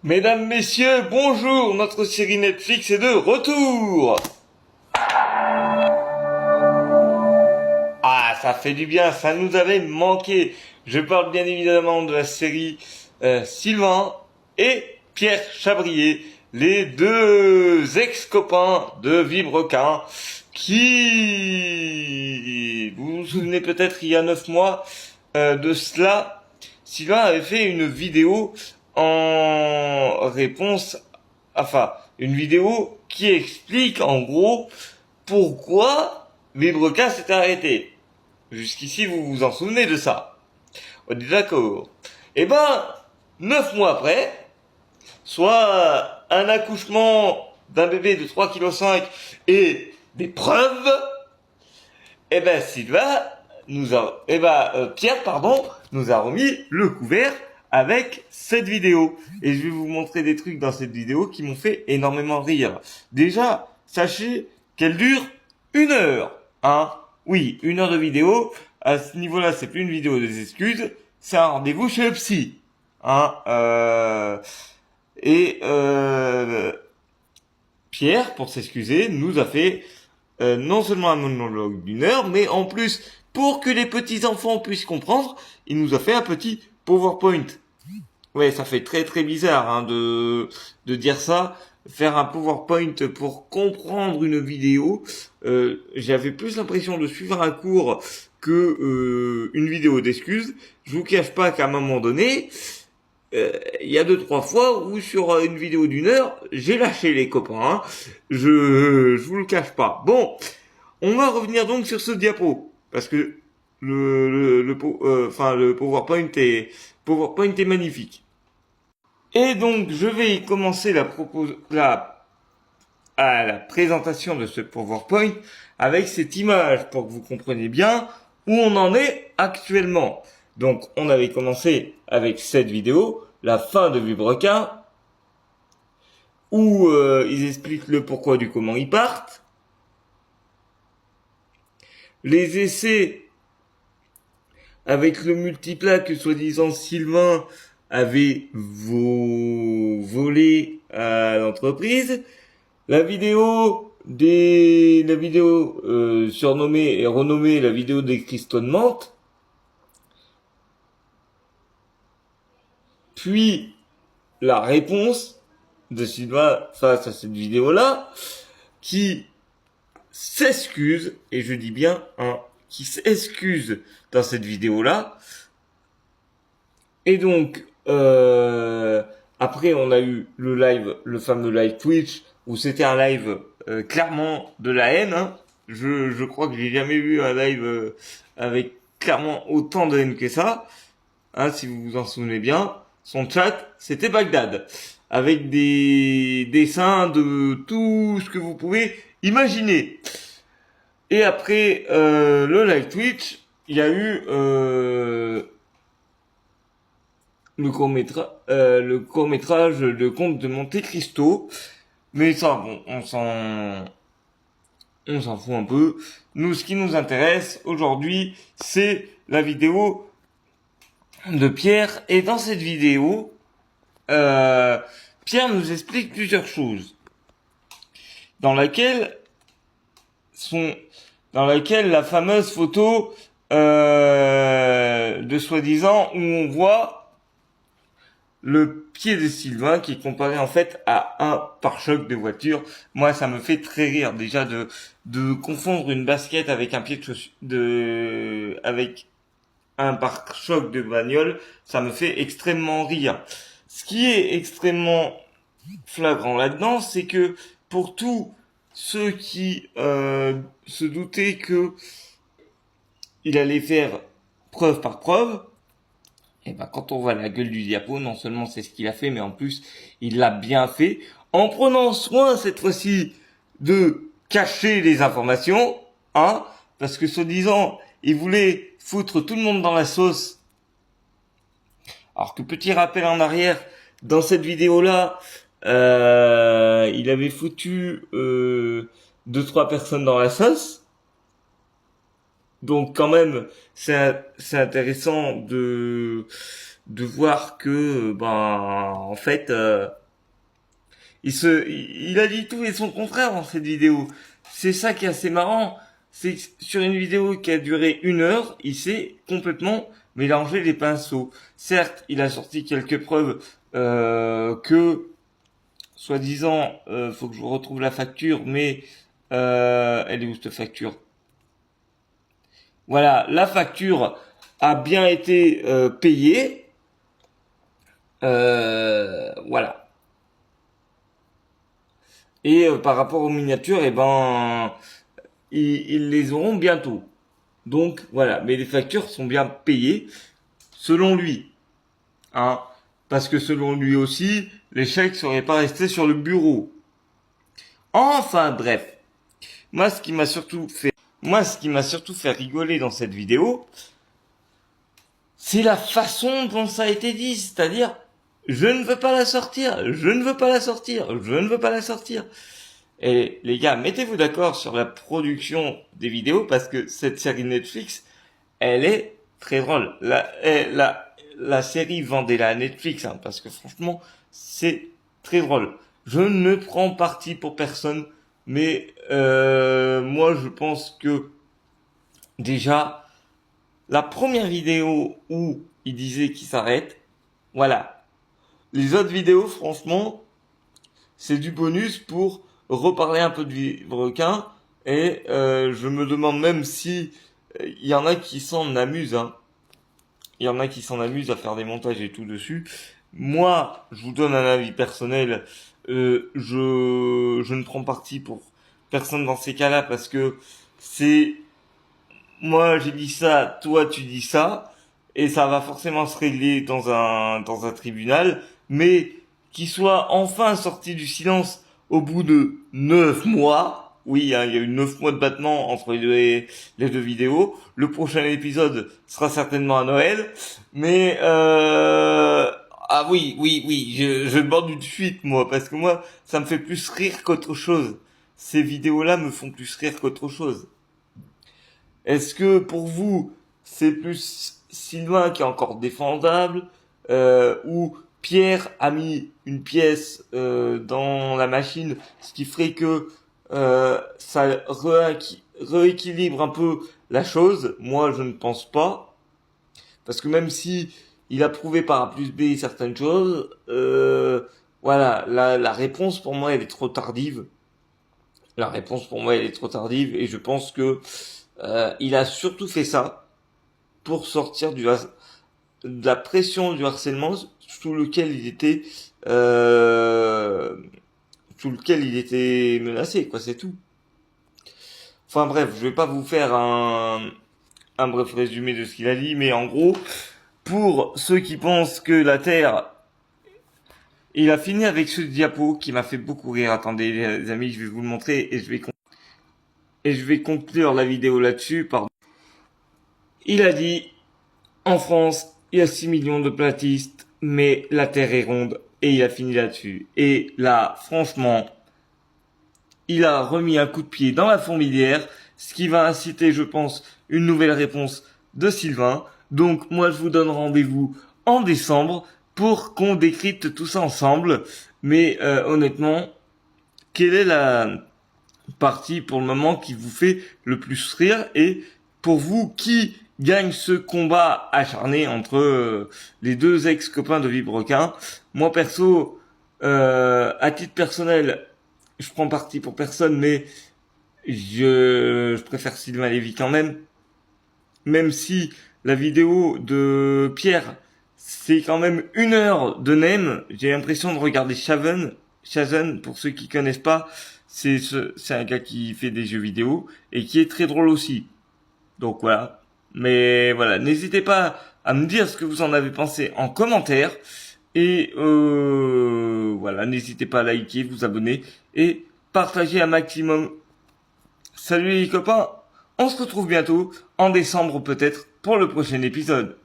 Mesdames, messieurs, bonjour, notre série Netflix est de retour. Ah, ça fait du bien, ça nous avait manqué. Je parle bien évidemment de la série Sylvain et Pierre Chabrier, les deux ex-copains de Vibrequin, qui, vous vous souvenez peut-être il y a 9 mois de cela, Sylvain avait fait une vidéo en réponse, enfin, une vidéo qui explique en gros pourquoi Vibrequin s'était arrêté. Jusqu'ici, vous vous en souvenez de ça? On est d'accord. Eh ben, 9 mois après, soit un accouchement d'un bébé de 3,5 kg et des preuves, eh ben, Pierre, pardon, nous a remis le couvert avec cette vidéo. Et je vais vous montrer des trucs dans cette vidéo qui m'ont fait énormément rire. Déjà, sachez qu'elle dure 1 heure, hein. Oui, 1 heure de vidéo. À ce niveau-là, c'est plus une vidéo des excuses, c'est un rendez-vous chez le psy, hein. Et Pierre, pour s'excuser, nous a fait non seulement un monologue d'1 heure, mais en plus, pour que les petits enfants puissent comprendre, il nous a fait un petit PowerPoint. Ouais, ça fait très très bizarre hein, de dire ça. Faire un PowerPoint pour comprendre une vidéo, j'avais plus l'impression de suivre un cours que une vidéo d'excuses. Je vous cache pas qu'à un moment donné, il y a 2 3 fois où sur une vidéo d'1 heure, j'ai lâché les copains. Hein. Je vous le cache pas. Bon, on va revenir donc sur ce diapo parce que le PowerPoint est magnifique. Et donc je vais commencer la présentation de ce PowerPoint avec cette image pour que vous compreniez bien où on en est actuellement. Donc on avait commencé avec cette vidéo, la fin de Vibrequin, où ils expliquent le pourquoi du comment ils partent. Les essais avec le multiplat que soi-disant Sylvain avait volé à l'entreprise. La vidéo surnommée et renommée la vidéo des questionnements. Puis la réponse de Sylvain face à cette vidéo-là, qui s'excuse, et je dis bien qui s'excuse dans cette vidéo-là. Et donc, après on a eu le fameux live Twitch, où c'était un live clairement de la haine. Hein. Je crois que j'ai jamais vu un live avec clairement autant de haine que ça. Hein, si vous vous en souvenez bien. Son chat, c'était Bagdad. Avec des dessins de tout ce que vous pouvez imaginer. Et après le live Twitch, il y a eu le court-métrage Le Comte de Monte Cristo. Mais ça, bon, on s'en fout un peu. Nous, ce qui nous intéresse aujourd'hui, c'est la vidéo de Pierre. Et dans cette vidéo, Pierre nous explique plusieurs choses. Dans laquelle la fameuse photo de soi-disant où on voit le pied de Sylvain qui est comparé en fait à un pare-choc de voiture. Moi, ça me fait très rire déjà de confondre une basket avec un pied de chaussure, avec un pare-choc de bagnole. Ça me fait extrêmement rire. Ce qui est extrêmement flagrant là-dedans, c'est que pour tous ceux qui se doutaient que il allait faire preuve par preuve, et ben quand on voit la gueule du diapo, non seulement c'est ce qu'il a fait, mais en plus il l'a bien fait, en prenant soin cette fois-ci de cacher les informations, hein, parce que soi-disant il voulait foutre tout le monde dans la sauce. Alors que petit rappel en arrière, dans cette vidéo-là, il avait foutu 2 3 personnes dans la sauce. Donc quand même, c'est intéressant de voir que, en fait, il a dit tout et son contraire dans cette vidéo. C'est ça qui est assez marrant. C'est que sur une vidéo qui a duré 1 heure, il s'est complètement mélangé les pinceaux. Certes, il a sorti quelques preuves que, soi-disant, faut que je retrouve la facture, mais elle est où cette facture? Voilà, la facture a bien été payée. Voilà. Et par rapport aux miniatures, ils les auront bientôt. Donc voilà, mais les factures sont bien payées selon lui, hein, parce que selon lui aussi, les chèques seraient pas restés sur le bureau. Enfin bref, moi ce qui m'a surtout fait rigoler dans cette vidéo, c'est la façon dont ça a été dit, c'est-à-dire je ne veux pas la sortir, je ne veux pas la sortir, je ne veux pas la sortir. Et les gars, mettez-vous d'accord sur la production des vidéos parce que cette série Netflix, elle est très drôle. La série, vendez-la à Netflix, hein, parce que franchement, c'est très drôle. Je ne prends parti pour personne, mais moi je pense que déjà, la première vidéo où il disait qu'il s'arrête, voilà. Les autres vidéos, franchement, c'est du bonus pour reparler un peu de Vivrequin. Et je me demande même si il y en a qui s'en amusent. Hein. Il y en a qui s'en amusent à faire des montages et tout dessus. Moi, je vous donne un avis personnel. Je ne prends parti pour personne dans ces cas-là parce que c'est moi j'ai dit ça, toi tu dis ça, et ça va forcément se régler dans un tribunal, mais qu'il soit enfin sorti du silence au bout de 9 mois. Oui, hein, il y a eu 9 mois de battement entre les deux vidéos. Le prochain épisode sera certainement à Noël, mais ah oui, oui, oui, je demande une suite moi, parce que moi ça me fait plus rire qu'autre chose. Ces vidéos-là me font plus rire qu'autre chose. Est-ce que pour vous, c'est plus Sylvain qui est encore défendable ou Pierre a mis une pièce dans la machine, ce qui ferait que ça rééquilibre un peu la chose? Moi, je ne pense pas. Parce que même si il a prouvé par A plus B certaines choses, voilà, la réponse pour moi, elle est trop tardive. La réponse pour moi, elle est trop tardive et je pense que il a surtout fait ça pour sortir de la pression du harcèlement sous lequel il était menacé, quoi, c'est tout. Enfin bref, je vais pas vous faire un bref résumé de ce qu'il a dit, mais en gros, pour ceux qui pensent que la Terre, il a fini avec ce diapo qui m'a fait beaucoup rire. Attendez les amis, je vais vous le montrer et je vais conclure la vidéo là-dessus. Pardon. Il a dit, en France, il y a 6 millions de platistes, mais la Terre est ronde, et il a fini là-dessus. Et là, franchement, il a remis un coup de pied dans la fourmilière, ce qui va inciter, je pense, une nouvelle réponse de Sylvain. Donc, moi, je vous donne rendez-vous en décembre pour qu'on décrypte tout ça ensemble. Mais honnêtement, quelle est la partie pour le moment qui vous fait le plus rire? Et pour vous, qui gagne ce combat acharné entre les deux ex-copains de Vibrequin? Moi perso, à titre personnel, je prends parti pour personne, mais je préfère Sylvain Lévy quand même. Même si la vidéo de Pierre, c'est quand même 1 heure de nem, j'ai l'impression de regarder Shaven. Shaven, pour ceux qui connaissent pas, c'est un gars qui fait des jeux vidéo et qui est très drôle aussi. Donc voilà. Mais voilà, n'hésitez pas à me dire ce que vous en avez pensé en commentaire. Et voilà, n'hésitez pas à liker, vous abonner et partager un maximum. Salut les copains, on se retrouve bientôt, en décembre peut-être, pour le prochain épisode.